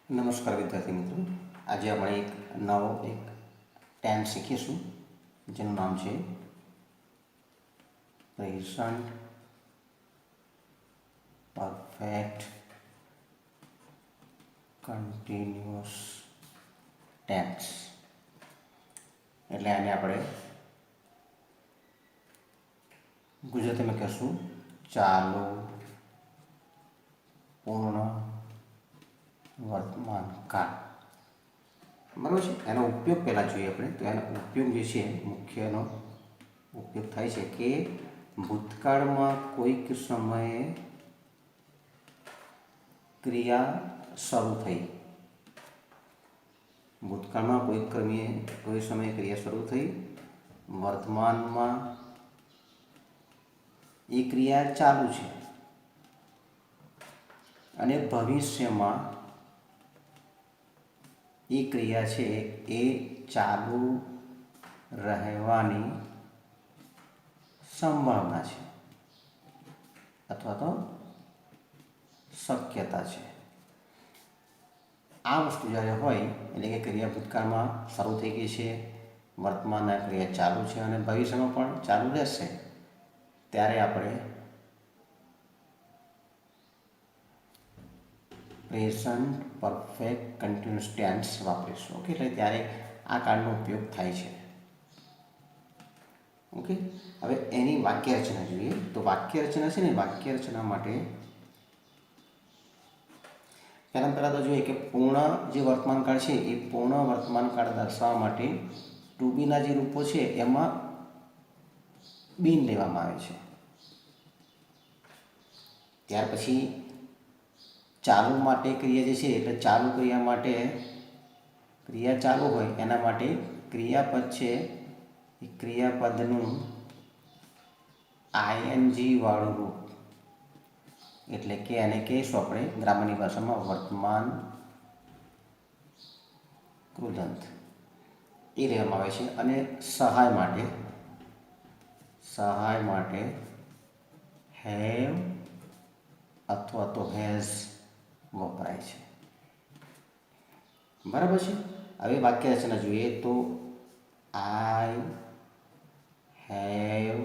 નમસ્કાર વિદ્યાર્થી મિત્રો, આજે આપણે એક નવો ટેન્સ શીખીશું જેનું નામ છે પ્રેઝન્ટ પરફેક્ટ કન્ટિન્યુઅસ ટેન્સ. એટલે આને આપણે ગુજરાતીમાં કહેશું ચાલુ પૂર્ણ વર્તમાન કાળ. બરાબર છે. એનો ઉપયોગ પહેલાં જોઈએ આપણે. તો એનો ઉપયોગ જે છે, મુખ્ય એનો ઉપયોગ થાય છે કે ભૂતકાળમાં કોઈક સમયે ક્રિયા શરૂ થઈ. ભૂતકાળમાં કોઈ સમયે ક્રિયા શરૂ થઈ, વર્તમાનમાં એ ક્રિયા ચાલુ છે અને ભવિષ્યમાં એ ક્રિયા છે એ ચાલુ રહેવાની સંભાવના છે અથવા તો શક્યતા છે. આ વસ્તુ જ્યારે હોય એટલે કે ક્રિયા ભૂતકાળમાં શરૂ થઈ ગઈ છે, વર્તમાનના ક્રિયા ચાલુ છે અને ભવિષ્યમાં પણ ચાલુ રહેશે, ત્યારે આપણે પ્રેઝન્ટ પરફેક્ટ કન્ટિન્યુઅસ ટેન્સ વાપરીશું. ઓકે, એટલે ત્યારે આ કાળનો ઉપયોગ થાય છે. ઓકે, હવે એની વાક્ય રચના જોઈએ. તો વાક્ય રચના છે ને, વાક્ય રચના માટે પહેલાં તો જોઈએ કે પૂર્ણ જે વર્તમાનકાળ છે એ પૂર્ણ વર્તમાનકાળ દર્શાવવા માટે ટુ બીના જે રૂપો છે એમાં બીન લેવામાં આવે છે. ત્યાર પછી ચાલુ માટે ક્રિયા જે છે, એટલે ચાલુ ક્રિયા માટે ક્રિયા ચાલુ હોય એના માટે ક્રિયાપદ છે એ ક્રિયાપદનું આઈએનજી વાળું રૂપ, એટલે કે એને કહીશું આપણે ગ્રામરની ભાષામાં વર્તમાન કૃદંત, એ લેવામાં આવે છે. અને સહાય માટે હેવ અથવા તો હેઝ વપરાય છે. બરાબર છે. હવે વાક્ય રચના જોઈએ તો આઈ have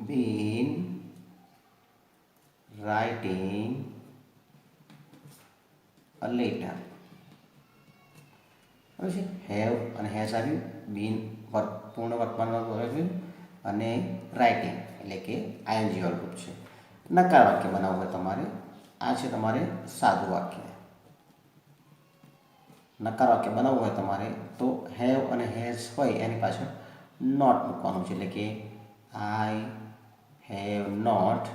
bin writing a letter. બરાબર છે. હેવ અને હેઝ આવ્યું, બીન પૂર્ણ વર્તમાનમાં આવ્યું અને રાઇટિંગ એટલે કે આઈએનજી વાળું રૂપ છે. નકાર વાક્ય બનાવવું હોય તમારે, આ છે તમારે સાદું વાક્ય. નકાર વાક્ય બનાવવું હોય તમારે તો હેવ અને હેઝ હોય એની પાછળ નોટ મૂકવાનું છે, એટલે કે I have not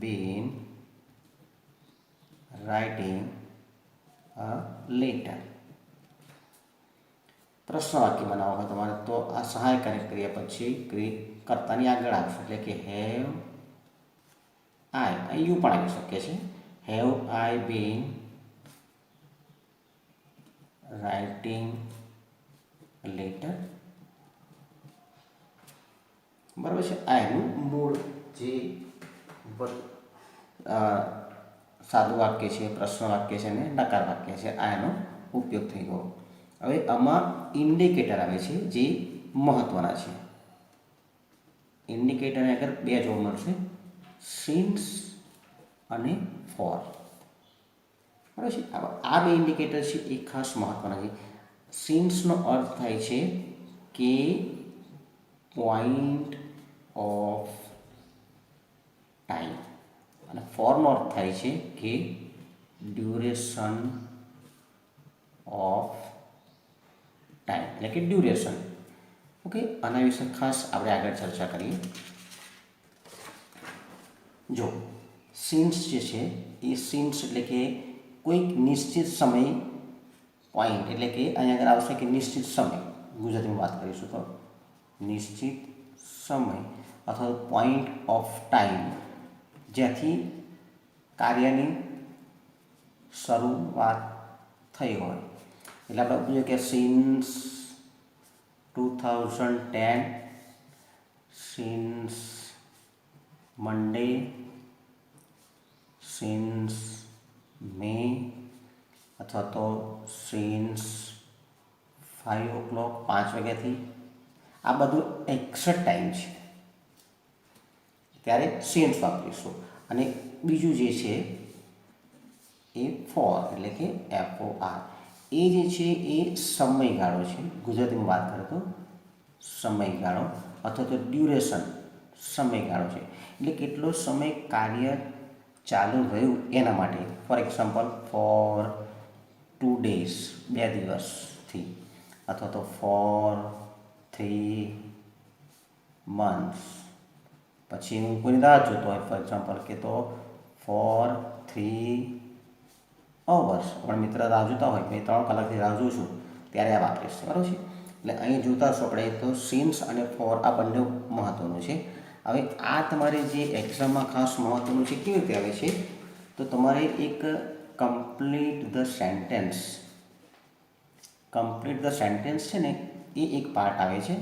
been writing a letter. પ્રશ્ન વાક્ય બનાવવું હોય તમારે તો આ સહાયકારી ક્રિયા પછી કર્તાની આગળ આવશે, એટલે કે હેવ આઈ, યુ પણ આવી શકે છે. Have I bin writing letter. બરાબર છે. આ એનું મૂળ જે સાદું વાક્ય છે, પ્રશ્ન વાક્ય છે અને નકાર વાક્ય છે, આ એનો ઉપયોગ થઈ ગયો. હવે આમાં ઇન્ડિકેટર આવે છે જે મહત્વના છે. ઇન્ડિકેટરને આગળ બે જોવા મળશે, સિન્સ અને ફોર. બરાબર છે. આ બે ઇન્ડિકેટર છે એ ખાસ મહત્વના છે. સિન્સનો અર્થ થાય છે કે પોઈન્ટ ઓફ ટાઈમ અને ફોરનો અર્થ થાય છે કે ડ્યુરેશન ઓફ ટાઈમ, એટલે કે ડ્યુરેશન. ઓકે, આના વિશે ખાસ આપણે આગળ ચર્ચા કરીએ. જો સિન્સ જે છે એ સિન્સ એટલે કે કોઈક નિશ્ચિત સમય, પોઈન્ટ એટલે કે અહીંયા આગળ આવશે કે નિશ્ચિત સમય, ગુજરાતીમાં વાત કરીશું તો નિશ્ચિત સમય અથવા પોઈન્ટ ઓફ ટાઈમ જ્યાંથી કાર્યની શરૂઆત થઈ હોય. એટલે આપણે પૂછીએ કે સિન્સ 2010, સિન્સ મંડે, સિન્સ મે અથવા તો સિન્સ 5 o'clock 5 વાગ્યાથી આ બધું એક્ઝેક્ટ ટાઈમ છે ત્યારે સિન્સ વાપરીશું. અને બીજું જે છે એ ફોર એટલે કે FOR એ જે છે એ સમયગાળો છે. ગુજરાતીમાં વાત કરીએ તો સમયગાળો અથવા તો ડ્યુરેશન સમયગાળો છે એટલે કેટલો સમય કાર્ય ચાલુ રહ્યું એના માટે. ફોર એક્ઝામ્પલ ફોર 2 days 2 દિવસથી અથવા તો ફોર 3 months. પછી હું કોઈની રાહ જોતો હોય ફોર એક્ઝામ્પલ કે તો ફોર 3 hours પણ મિત્ર રાહ જોતા હોય મેં 3 કલાકથી રાહ જોઉં છું ત્યારે આ વાપરીશ. બરાબર છે. એટલે અહીં જોતા હશો આપણે તો સિન્સ અને ફોર આ બંને મહત્ત્વનું છે. હવે આ તમારે જે એક્ઝામમાં ખાસ મહત્ત્વનું છે કેવી રીતે આવે છે તો તમારે એક કમ્પ્લીટ ધ સેન્ટેન્સ છે ને એ એક પાર્ટ આવે છે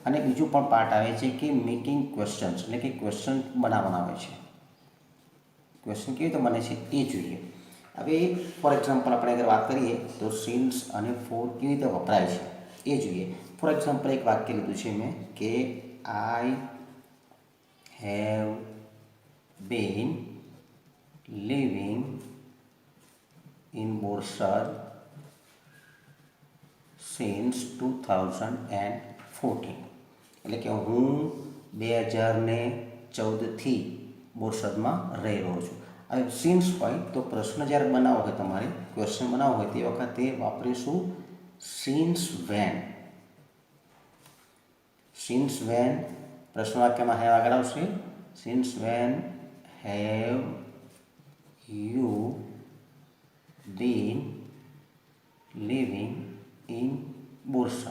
અને બીજું પણ પાર્ટ આવે છે કે મેકિંગ ક્વેશ્ચન્સ એટલે કે ક્વેશ્ચન બનાવવાના આવે છે. ક્વેશ્ચન કેવી રીતે બને છે એ જોઈએ. હવે ફોર એક્ઝામ્પલ આપણે અગર વાત કરીએ તો સિન્સ અને ફોર કેવી રીતે વપરાય છે એ જોઈએ. ફોર એક્ઝામ્પલ એક વાક્ય લીધું છે મેં કે I have bin living in Borsad since 2014 એટલે કે હું 2014થી બોરસદમાં રહી રહ્યો છું. હવે સિન્સ હોય તો પ્રશ્ન જ્યારે બનાવવો હોય તમારે ક્વેશ્ચન બનાવવો હોય તે વખતે વાપરીશું સિન્સ વેન. સિન્સ વેન પ્રશ્ન વાક્યમાં હેવ આગળ આવશે. Since when have you been living in Borsad.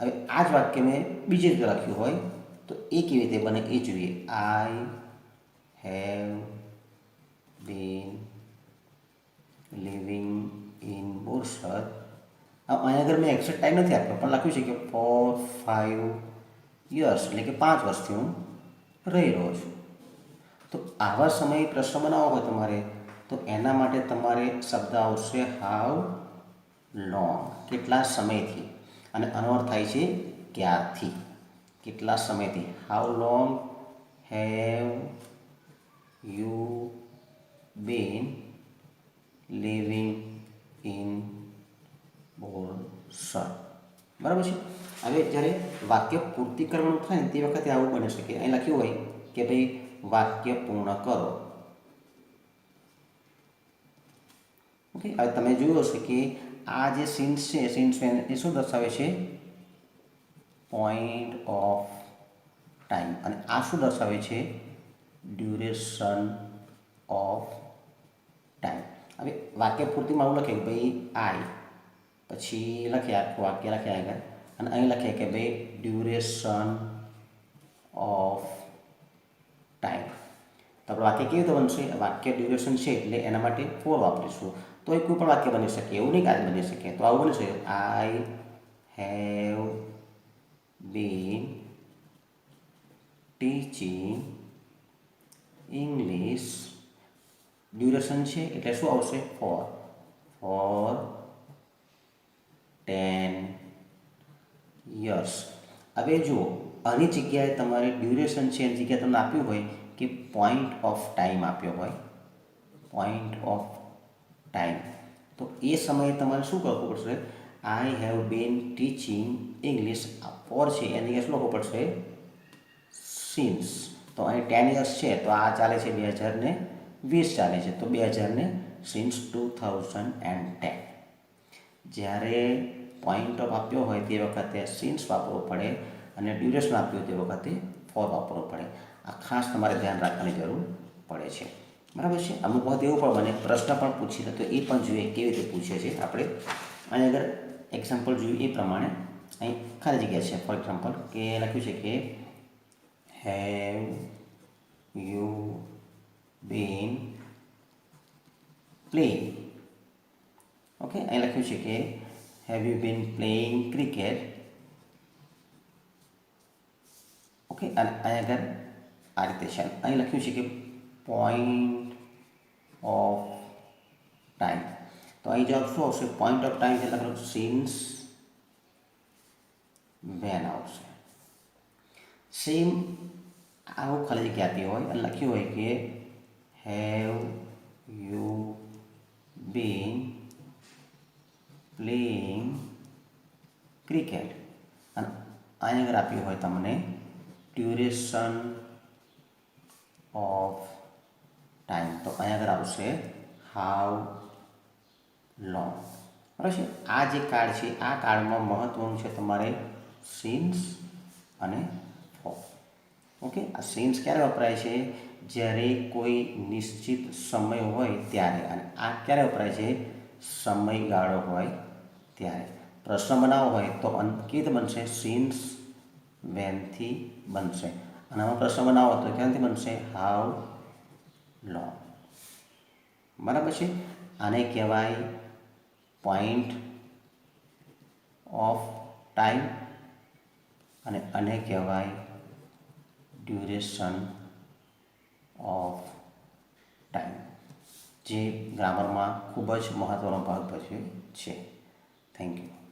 હવે આ જ વાક્ય મેં બીજી રીતે લખ્યું હોય તો એ કેવી રીતે બને એ જોઈએ. આઈ have bin living in Borsad. અહીંયા આગળ મેં એક્ઝેક્ટ ટાઈમ નથી આપ્યો પણ લખ્યું છે કે 4-5 years એટલે કે 5 વર્ષથી હું રહી રહ્યો છું. તો આવા સમયે પ્રશ્ન બનાવવો હોય તમારે તો એના માટે તમારે શબ્દ આવશે હાઉ લોંગ કેટલા સમયથી અને આનો અર્થ થાય છે ક્યારથી કેટલા સમયથી. How long have you been living in Borsad. બરાબર છે. હવે જ્યારે વાક્ય પૂર્તિ કરવાનું થાય ને તે વખતે આવું બની શકે. અહીં લખ્યું હોય કે ભાઈ વાક્ય પૂર્ણ કરો. ઓકે. હવે તમે જોયું હશે કે આ જે સિન્સ છે સિન્સ વેન એ શું દર્શાવે છે પોઈન્ટ ઓફ ટાઈમ અને આ શું દર્શાવે છે ડ્યુરેશન ઓફ ટાઈમ. હવે વાક્ય પૂર્તિમાં આવું લખે કે ભાઈ આઈ પછી લખે આખું વાક્ય લખે આગળ અને અહીં લખે કે ભાઈ ડ્યુરેશન ઓફ ટાઈમ. તો આપણે વાક્ય કેવી રીતે બનશે વાક્ય ડ્યુરેશન છે એટલે એના માટે ફોર વાપરીશું તો એ કોઈ પણ વાક્ય બની શકે એવું નહીં કે આ બની શકે. તો આવું બની શકે આઈ have been teaching English. Duration છે એટલે શું આવશે ફોર 10 years. હવે જુઓ આની જગ્યાએ તમારે ડ્યુરેશન છે એની જગ્યાએ તમને આપ્યું હોય કે પોઈન્ટ ઓફ ટાઈમ આપ્યો હોય પોઈન્ટ ઓફ ટાઈમ તો એ સમયે તમારે શું કરવું પડશે I have been teaching English. For છે એની જગ્યાએ શું લખવું પડશે સિન્સ. તો અહીં 10 years છે તો આ ચાલે છે 2020 ચાલે છે તો 2000 સિન્સ 2010. જ્યારે પોઈન્ટ ઓફ આપ્યો હોય તે વખતે સિન્સ વાપરવો પડે અને ડ્યુરેશન આપ્યું તે વખતે ફોર વાપરવો પડે. આ ખાસ તમારે ધ્યાન રાખવાની જરૂર પડે છે. બરાબર છે. અમુક વખત એવું પણ બને પ્રશ્ન પણ પૂછી તો એ પણ જોઈએ કેવી રીતે પૂછે છે. આપણે અહીં આગળ એક્ઝામ્પલ જોયું એ પ્રમાણે અહીં ખાલી જગ્યા છે. ફોર એક્ઝામ્પલ કે લખ્યું છે કે have you bin playing. Okay. અહીં લખ્યું છે કે have you bin playing cricket. Okay. અને અહીં આગળ આ રીતે છે અહીં લખ્યું છે કે પોઈન્ટ ઓફ ટાઈમ. તો અહીં જવાબ શું આવશે? પોઈન્ટ ઓફ ટાઈમ એટલે લખો સિન્સ વેન આવશે. સેમ આવું ખાલી જગ્યા આપી હોય અને લખ્યું હોય કે have you bin playing cricket, અને અહીં આગળ આપ્યું હોય તમને ડ્યુરેશન ઓફ ટાઈમ, તો અહીં આગળ આવશે હાઉ લોંગ. બરાબર છે. આ જે કાર્ડ છે આ કાર્ડમાં મહત્વનું છે તમારે સિન્સ અને ફોર. ઓકે, આ સિન્સ ક્યારે વપરાય છે? જ્યારે કોઈ નિશ્ચિત સમય હોય ત્યારે, અને આ ક્યારે વપરાય છે? સમયગાળો હોય ત્યારે. પ્રશ્ન બનાવવો હોય તો કેવી બનશે? સિન્સ વેનથી બનશે. અને આમાં પ્રશ્ન બનાવો તો ક્યાંથી બનશે? How long. બરાબર છે. આને કહેવાય પોઈન્ટ ઓફ ટાઈમ અને આને કહેવાય ડ્યુરેશન ઓફ ટાઈમ, જે ગ્રામરમાં ખૂબ જ મહત્ત્વનો ભાગ ભજવે છે. Thank you.